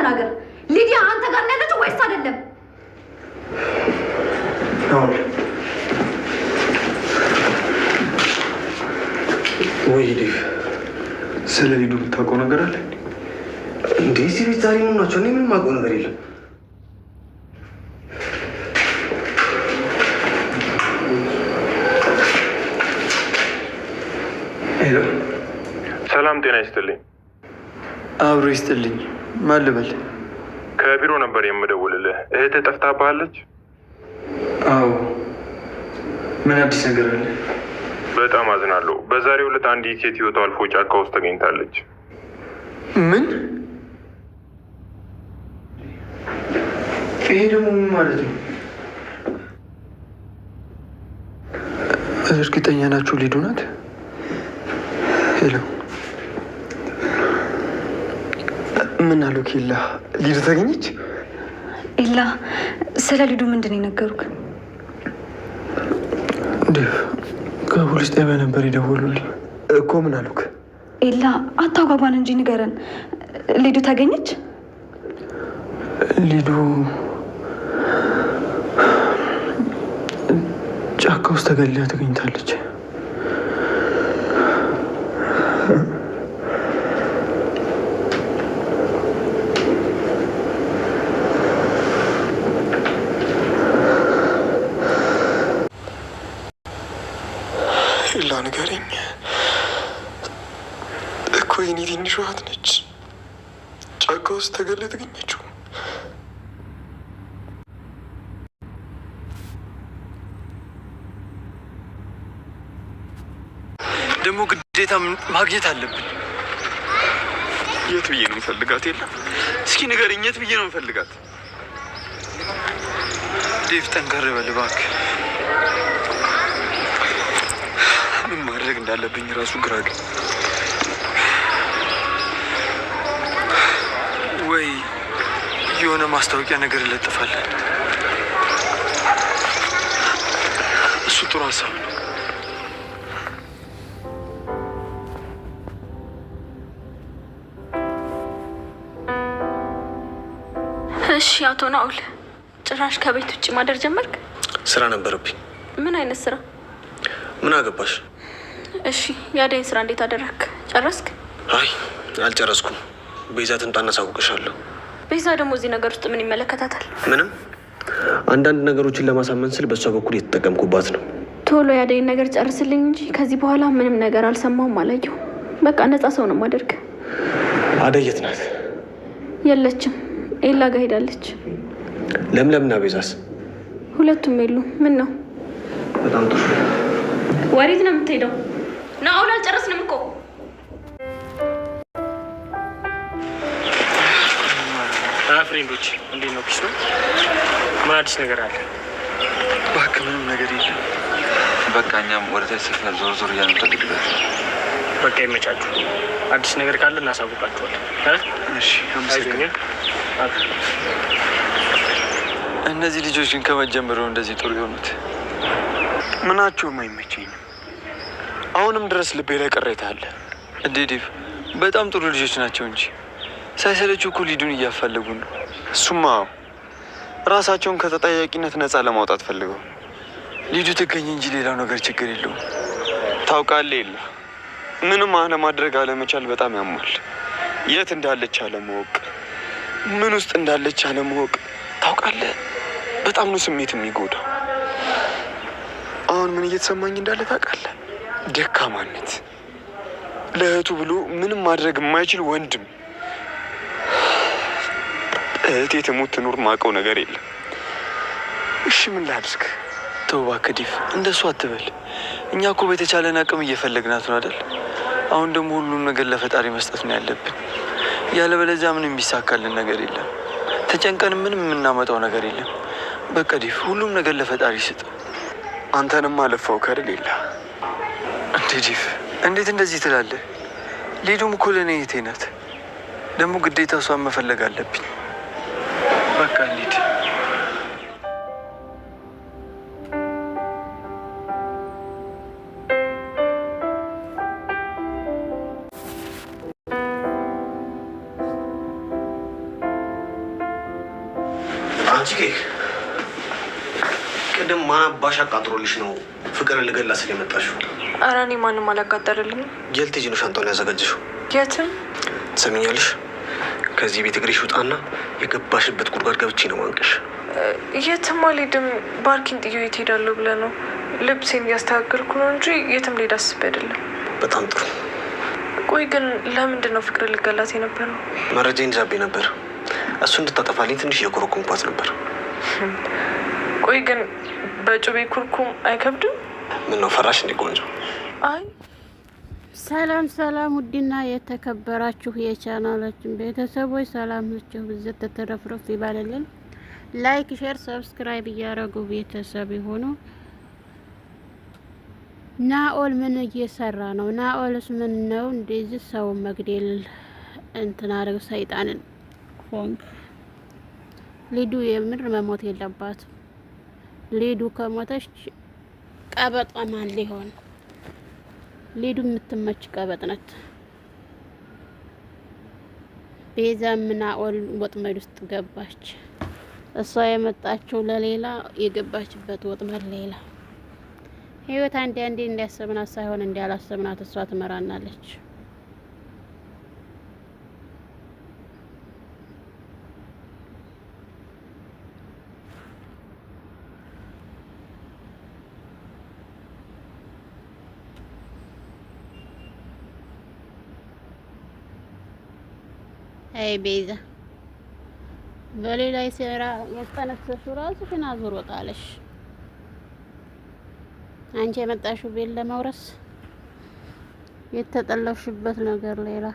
ተናገር። ሊዲያ አንተ ጋር ነው ያለችው ወይስ አይደለም? ወይ ዲፍ ስለ ሊዱ የምታውቀው ነገር አለ እንዴ? እዚህ ቤት ዛሬ ምን ናቸው? እኔ ምንም የማውቀው ነገር የለም። ሄሎ፣ ሰላም ጤና ይስጥልኝ። አብሮ ይስጥልኝ። ማን ልበል? ከቢሮ ነበር የምደውልልህ። እህትህ ጠፍታብሃለች? አዎ። ምን አዲስ ነገር አለ? በጣም አዝናለሁ። በዛሬው ዕለት አንዲት ሴት ህይወቷ አልፎ ጫካ ውስጥ ተገኝታለች። ምን? ይሄ ደግሞ ምን ማለት ነው? እርግጠኛ ናችሁ ሊዱ ናት? ሄሎ፣ ምን አሉ? ኬላ ሊዱ ተገኘች? ኢላ፣ ስለ ሊዱ ምንድን ነው የነገሩክ? ከፖሊስ ጣቢያ ነበር የደወሉልኝ እኮ። ምን አሉክ? ኢላ፣ አታጓጓን እንጂ ንገረን። ሊዱ ተገኘች? ሊዱ ጫካ ውስጥ ተገላ ተገኝታለች። ኢላ ንገረኝ እኮ የኔ ትንሿ እህት ነች ጫካ ውስጥ ተገላ የተገኘችው። ደግሞ ግዴታ ማግኘት አለብን። የት ብዬ ነው የምፈልጋት? የለም እስኪ ንገረኝ፣ የት ብዬ ነው የምፈልጋት? ዴቭ ጠንከር በል እባክህ። ምን ማድረግ እንዳለብኝ ራሱ ግራ ገባኝ። ወይ የሆነ ማስታወቂያ ነገር እንለጥፋለን። እሱ ጥሩ ሀሳብ ነው። እሺ አቶ ናኦል፣ ጭራሽ ከቤት ውጭ ማደር ጀመርክ? ስራ ነበረብኝ። ምን አይነት ስራ? ምን አገባሽ? እሺ የአደይን ስራ እንዴት አደረግክ? ጨረስክ? አይ አልጨረስኩም። ቤዛ ትምጣ እናሳውቅሻለሁ። ቤዛ ደግሞ እዚህ ነገር ውስጥ ምን ይመለከታታል? ምንም፣ አንዳንድ ነገሮችን ለማሳመን ስል በሷ በኩል የተጠቀምኩባት ነው። ቶሎ የአደይን ነገር ጨርስልኝ እንጂ ከዚህ በኋላ ምንም ነገር አልሰማሁም፣ አላየሁም። በቃ ነፃ ሰው ነው ማደርግ። አደይ የት ናት? የለችም፣ ኤላ ጋር ሄዳለች። ለምለምና ቤዛስ? ሁለቱም የሉ። ምን ነው? በጣም ጥሩ። ወዴት ነው የምትሄደው? ናኦል አልጨረስንም እኮ። ፍሬንዶች እንዴት ነው? ፒስ ነው? ምን አዲስ ነገር አለ? እባክህ ምንም ነገር የለም። በቃ እኛም ወደ ታች ሰፈር ዞር ዞር እያልን እንፈልግበት። በቃ ይመቻችሁ። አዲስ ነገር ካለ እናሳውቃችኋለን። እሺ፣ አመሰግናለሁ። እነዚህ ልጆች ግን ከመጀመሩ እንደዚህ ጥሩ የሆኑት ምናቸውም አይመቸኝም። አሁንም ድረስ ልቤ ላይ ቅሬታ አለ። እንዴ ዴቭ፣ በጣም ጥሩ ልጆች ናቸው እንጂ ሳይሰለችው እኮ ሊዱን እያፋለጉ ነው። እሱማ ራሳቸውን ከተጠያቂነት ነፃ ለማውጣት ፈልገው። ሊዱ ትገኝ እንጂ ሌላው ነገር ችግር የለውም። ታውቃለህ የለ ምንም አለማድረግ አለመቻል በጣም ያሟል። የት እንዳለች አለማወቅ፣ ምን ውስጥ እንዳለች አለማወቅ ታውቃለህ፣ በጣም ነው ስሜት የሚጎዳው። አሁን ምን እየተሰማኝ እንዳለ ታውቃለህ? ደካማነት፣ ለእህቱ ብሎ ምንም ማድረግ የማይችል ወንድም። እህቴ ትሙት ትኑር ማውቀው ነገር የለም። እሺ ምን ላድርግ? ተው እባክህ ዲፍ፣ እንደሱ አትበል። እኛ እኮ በተቻለን አቅም እየፈለግናት ነው አይደል? አሁን ደግሞ ሁሉም ነገር ለፈጣሪ መስጠት ነው ያለብን። ያለበለዚያ ምንም የሚሳካልን ነገር የለም። ተጨንቀን ምንም የምናመጣው ነገር የለም። በቃ ዲፍ፣ ሁሉም ነገር ለፈጣሪ ስጥ። አንተንም አለፋው ከርል የለ እንዴ ዲፍ፣ እንዴት እንደዚህ ትላለህ? ሊዱም እኮ ለእኔ እህቴ ናት። ደግሞ ግዴታ እሷን መፈለግ አለብኝ። በቃ እንሂድ። አንቺ ቅድም ማን ባሻ ቃጥሮልሽ ነው ፍቅርን ልገላ ስል የመጣሽው? ኧረ እኔ ማንም አላቃጠረልኝም። የት ልጅ ነው ሻንጣውን ያዘጋጀሽው? የትም። ትሰሚኛለሽ? ከዚህ ቤት እግሬሽ ውጣና የገባሽበት ጉድጓድ ገብቼ ነው ማንቀሽ። የትም አልሄድም። ባርኪን ጥዬ የት ሄዳለሁ ብለህ ነው? ልብሴን እያስተካከልኩ ነው እንጂ የትም ልሄድ አስቤ አይደለም። በጣም ጥሩ። ቆይ ግን ለምንድን ነው ፍቅር ልገላት የነበረው? መረጃ ይዛብኝ ነበር። እሱ እንድታጠፋልኝ ትንሽ እየኮረኮምኳት ነበር። ቆይ ግን በጩቤ ኩርኩም አይከብድም? ምን ነው ፈራሽ እንዴ ቆንጆ? አይ ሰላም ሰላም፣ ውድና የተከበራችሁ የቻናላችን ቤተሰቦች ሰላማችሁ ብዝት ተተረፍረፍ ይባልልን። ላይክ፣ ሼር፣ ሰብስክራይብ እያደረጉ ቤተሰብ የሆኑ ናኦል ምን እየሰራ ነው? ናኦልስ ምን ነው እንደዚህ ሰው መግደል እንትን አረግ ሰይጣንን ሆንክ። ሊዱ የምር መሞት የለባትም። ሊዱ ከሞተች ቀበጧ ማን ሊሆን? ሊዱ የምትመች ቀበጥ ናት። ቤዛም ናኦል ወጥመድ ውስጥ ገባች። እሷ የመጣችው ለሌላ የገባችበት ወጥመድ ሌላ። ህይወት አንዴ እንዲያሰብናት ሳይሆን እንዲያላሰብናት እሷ ትመራናለች። አይ ቤዛ በሌላ ሴራ የጠነሰሽው ራስሽን አዙሮ ጣለሽ። አንቺ የመጣሽው ቤት ለመውረስ የተጠለፍሽበት ነገር ሌላ።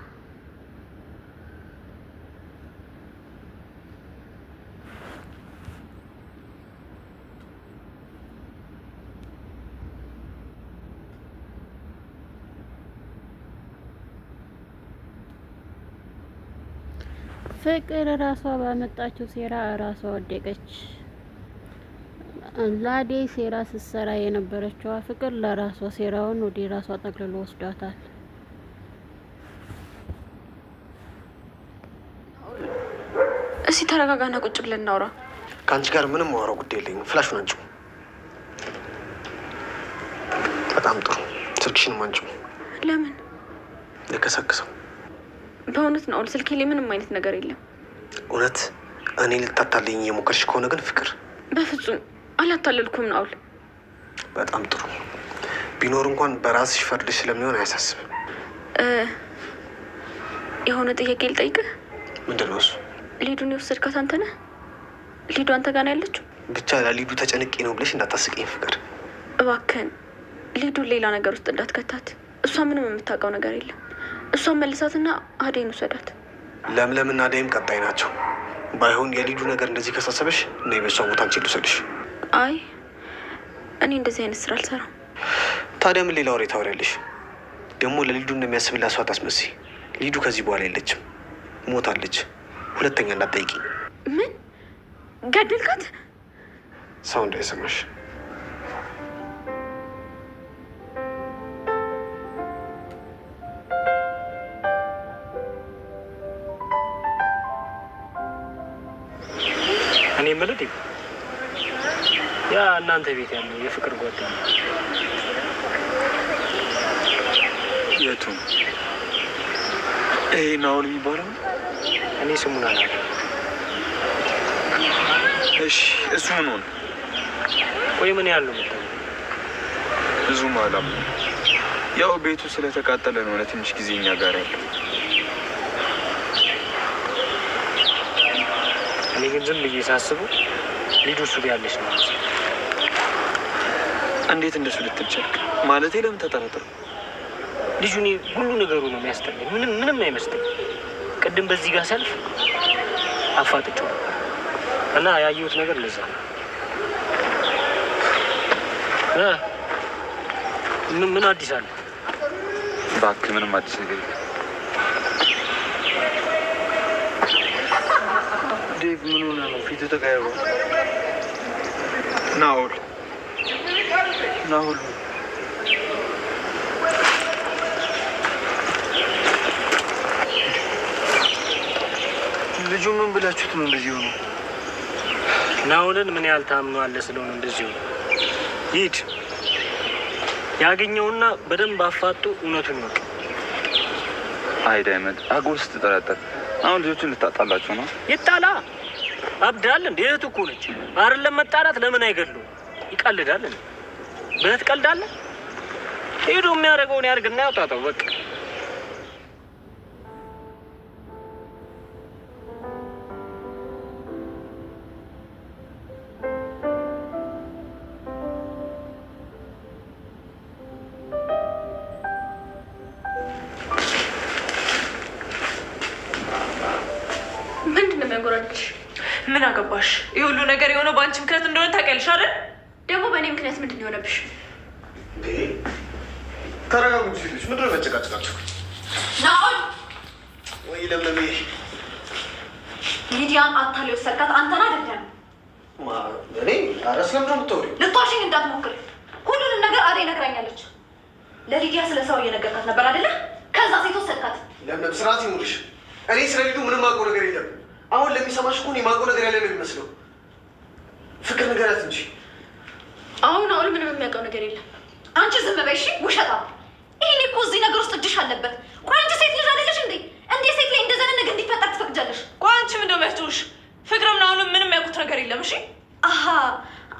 ፍቅር ራሷ ባመጣችው ሴራ ራሷ ወደቀች። ላዴ ሴራ ስትሰራ የነበረችዋ ፍቅር ለራሷ ሴራውን ወደ ራሷ ጠቅልሎ ወስዷታል። እስኪ ተረጋጋና ቁጭ ብለን እናውራ። ከአንቺ ጋር ምንም ማውራው ጉዳይ የለኝም። ፍላሹን አንቺው። በጣም ጥሩ። ስልክሽንም አንቺው። ለምን? ልከሰክሰው። በእውነት ነው ስልኬ ላይ ምንም አይነት ነገር የለም። እውነት እኔ ልታታለኝ እየሞከርሽ ከሆነ ግን ፍቅር፣ በፍጹም አላታለልኩም ናኦል። በጣም ጥሩ። ቢኖር እንኳን በራስሽ ፈርድሽ ስለሚሆን አያሳስብም። የሆነ ጥያቄ ልጠይቅህ። ምንድን ነው እሱ? ሊዱን የወሰድካት አንተ ነህ? ሊዱ አንተ ጋር ነው ያለችው? ብቻ ለሊዱ ተጨንቄ ነው ብለሽ እንዳታስቀኝ ፍቅር። እባክህን ሊዱን ሌላ ነገር ውስጥ እንዳትከታት። እሷ ምንም የምታውቀው ነገር የለም። እሷን መልሳትና አደይን ውሰዳት። ለምለምና አደይም ቀጣይ ናቸው። ባይሆን የሊዱ ነገር እንደዚህ ከሳሰበሽ እና የበሷ ቦታ አንቺ ልውሰድሽ። አይ እኔ እንደዚህ አይነት ስራ አልሰራም። ታዲያ ምን ሌላ ወሬ ታወሪያለሽ? ደግሞ ለሊዱ እንደሚያስብላት ሰው አታስመስይ። ሊዱ ከዚህ በኋላ የለችም፣ ሞታለች። ሁለተኛ እንዳትጠይቂ። ምን ገደልካት? ሰው እንዳይሰማሽ። እኔ የምልህ ያ እናንተ ቤት ያለው የፍቅር ጓደኛ የቱ? ይሄ ናኦል የሚባለው? እኔ ስሙን አላውቅም። እሺ እሱ ምን ሆነ? ወይ ምን ያለው መጣው? ብዙም አላምንም። ያው ቤቱ ስለተቃጠለ ነው ለትንሽ ጊዜ እኛ ጋር ያለው። እኔ ግን ዝም ብዬ ሳስበው ሊዱ እሱ ጋር ያለች ነው። እንዴት እንደሱ ልትጨርቅ? ማለቴ ለምን ተጠረጠሩ? ልጁ እኔ ሁሉ ነገሩ ነው የሚያስጠላኝ። ምንም አይመስለኝ። ቅድም በዚህ ጋር ሰልፍ አፋጥጬው እና ያየሁት ነገር ለዛ ምን አዲስ አለ? እባክህ ምንም አዲስ ነገር የለም። ዴቭ ምን ሆነ ነው ፊቱ ተቀያየሩ? ናኦል ልጁ ምን ብላችሁት ነው እንደዚህ ሆኖ? ናውልን ምን ያህል ታምነዋለህ? ስለሆነ እንደዚህ ሂድ ያገኘውና በደንብ አፋጡ እውነቱን ነው። አይ ዳይመንድ አጉል ስትጠረጠር አሁን ልጆቹን ልታጣላቸው ነው። ይጣላ አብዳል እንዴ? እህት እኮ ነች አይደለም? መጣላት ለምን አይገሉ? ይቀልዳል እንዴ? በእህት ቀልዳለህ? ሄዶ የሚያደርገውን ያድርግና ያውጣጣው በቃ። ምን አገባሽ? ይህ ሁሉ ነገር የሆነው በአንቺ ምክንያት እንደሆነ ታውቂያለሽ አይደል? ደግሞ በእኔ ምክንያት ምንድን ነው የሆነብሽ? ተረጋጉ ሲሉሽ ምንድን ነው መጨቃጨቃችሁ? ናኦል ወይ ለምለም ሊዲያን አታሌ ወሰድካት አንተን አይደለም? እኔ ኧረ ስለምንድን ነው የምታወሪው? ልትዋሽኝ እንዳትሞክር። ሁሉንም ነገር አደይ ነግራኛለች። ለሊዲያ ስለ ሰው እየነገርካት ነበር አይደለ? ከዛ ሴት ወሰድካት። ለምለም ስርዓት ይኑርሽ። እኔ ስለ ሊዱ ምንም አውቀው ነገር የለም። አሁን ለሚሰማሽ እኮ እኔ የማውቀው ነገር ያለ ነው የሚመስለው። ፍቅር ንገሪያት እንጂ። አሁን ምንም የሚያውቀው ነገር የለም። አንቺ ዝም በይ እሺ። ውሸታ። ይሄኔ እኮ እዚህ ነገር ውስጥ እጅሽ አለበት። ቆይ አንቺ ሴት ልጅ አይደለሽ እንዴ? እንዴት ሴት ላይ እንደዛ ነገር እንዲፈጠር ትፈቅጃለሽ? ቆይ አንቺ ምንድን ነው የሚያስጨውሽ? ፍቅርም ናኦልም ምንም ያውቁት ነገር የለም። እሺ አሀ፣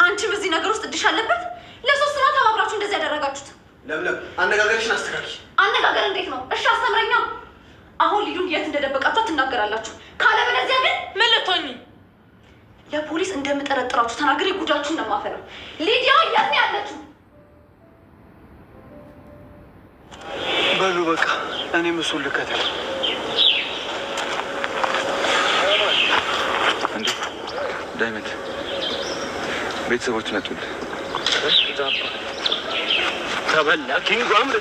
አንቺም እዚህ ነገር ውስጥ እጅሽ አለበት። ለሶስት ናት ተባብራችሁ እንደዚህ ያደረጋችሁት። ለምለም አነጋገርሽን አስተካክል። አነጋገር እንዴት ነው? እሺ አስተምረኛ። አሁን ሊዱን የት እንደደበቃችሁ ትናገራላችሁ። ካለበለዚያ ግን ምን ልትሆኚ? ለፖሊስ እንደምጠረጥራችሁ ተናግሬ ጉዳችሁን ነው የማፈረው። ሊዲያ የት ነው ያለችው? በሉ በቃ እኔም እሱን ልከተል። እንዴ ዳይመንድ ቤተሰቦች መጡልህ። ተበላ ኪንጎ አምር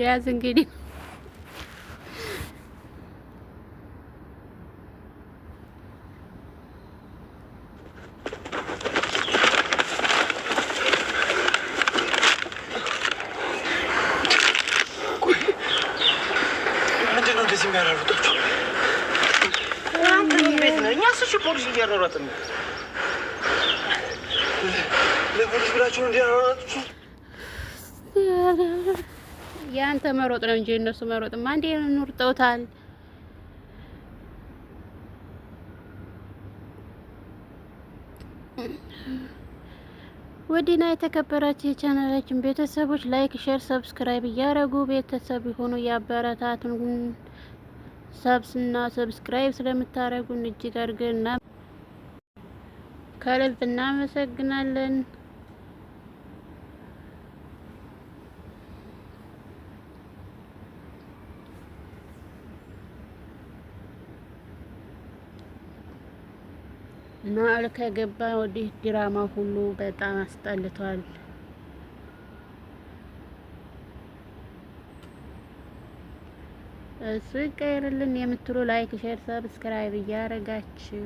ያዝ እንግዲህ ምንድነው እንደዚህ የሚያራሩጣችሁ? አንተ ቤት ነው። እኛስ እሺ ፖሊስ እያሯሯጥን ነው። ለፖሊስ ብላችሁ ነው እንዲያራሩጣችሁ? ያንተ መሮጥ ነው እንጂ እነሱ መሮጥማ እንዴ ኑርጠውታል። ወዲና የተከበራችሁ የቻናላችን ቤተሰቦች ላይክ፣ ሼር፣ ሰብስክራይብ እያደረጉ ቤተሰብ የሆኑ ያበረታቱን። ሰብስክራይብ ስለምታደርጉን እጅግ አድርገን ከልብ እናመሰግናለን። ናኦል ከገባ ወዲህ ድራማ ሁሉ በጣም አስጠልቷል። እሱ ይቀየርልን የምትሉ ላይክ፣ ሼር፣ ሰብስክራይብ እያደረጋችሁ